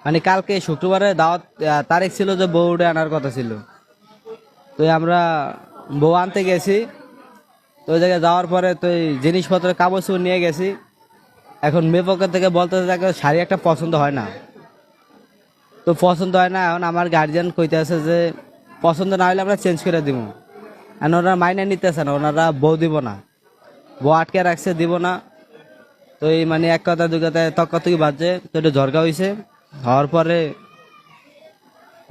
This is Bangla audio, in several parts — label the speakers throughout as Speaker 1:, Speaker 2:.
Speaker 1: মানে কালকে শুক্রবারে দাওয়াত তারিখ ছিল যে বউটা আনার কথা ছিল। তো আমরা বউ আনতে গেছি, তো ওই জায়গায় যাওয়ার পরে তো এই জিনিসপত্র কাগজ নিয়ে গেছি। এখন মেয়ে পক্ষ থেকে বলতে শাড়ি একটা পছন্দ হয় না, তো পছন্দ হয় না। এখন আমার গার্জিয়ান কইতে আছে যে পছন্দ না হলে আমরা চেঞ্জ করে দিব। আর ওনারা মাইনে নিতেছে না, ওনারা বউ দিব না, বউ আটকে রাখছে, দিব না। তো এই মানে এক কথা দুই কথায় তর্কাতর্কি বাজছে, তো এটা ঝরকা হয়েছে। হওয়ার পরে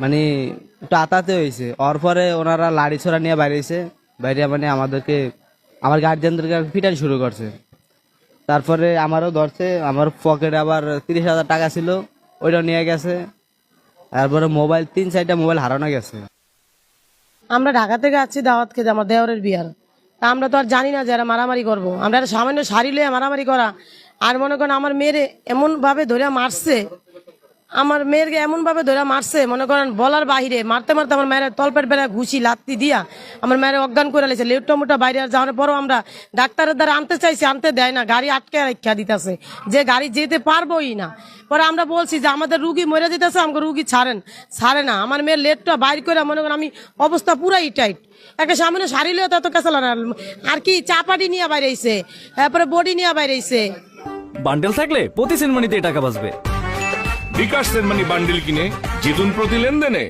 Speaker 1: মানে একটু আতাতে হয়েছে। হওয়ার পরে ওনারা লাড়ি ছোড়া নিয়ে বাইরেছে, বাইরে মানে আমাদেরকে, আমার গার্জিয়ানদেরকে পিটান শুরু করছে। তারপরে আমারও ধরছে, আমার পকেটে আবার 30,000 টাকা ছিল, ওইটাও নিয়ে গেছে। তারপরে মোবাইল 3-4টা মোবাইল হারানো গেছে।
Speaker 2: আমরা ঢাকা থেকে আসছি দাওয়াত খেতে, আমার দেওরের বিয়ার। তা আমরা তো আর জানি না যে এরা মারামারি করবো। আমরা একটা সামান্য শাড়ি লইয়া মারামারি করা। আর মনে করেন আমার মেয়েরে এমনভাবে ধরে মারছে, আমার মেয়েরকে এমনভাবে ধরে মারছে, মনে করেন বলার বাহিরে। মারতে মারতে আমার মেয়ের তলপেট বেড়া ঘুষি লাত্তি দিয়া আমার মেয়ের অজ্ঞান করে লেছে। লেউটা মুটা বাইরে আর যাওয়ার পরও আমরা ডাক্তারের দ্বারা আনতে চাইছি, আনতে দেয় না, গাড়ি আটকে রেখা দিতেছে, যে গাড়ি যেতে পারবোই না। পরে আমরা বলছি যে আমাদের রুগী মরে যেতেছে, আমাকে রুগী ছাড়ে না। আমার মেয়ের লেটটা বাইর করে মনে করেন আমি অবস্থা পুরাই টাইট। একটা সামনে শাড়ি লিয়ে তত কাছে আর কি চাপাটি নিয়ে বাইরেছে, তারপরে বডি নিয়ে বাইরেছে।
Speaker 3: বান্ডেল থাকলে প্রতি সেনমানিতে টাকা বাঁচবে।
Speaker 4: বিকাশ সেনমানি বান্ডিল কিনে জিতুন প্রতি লেনদেনে।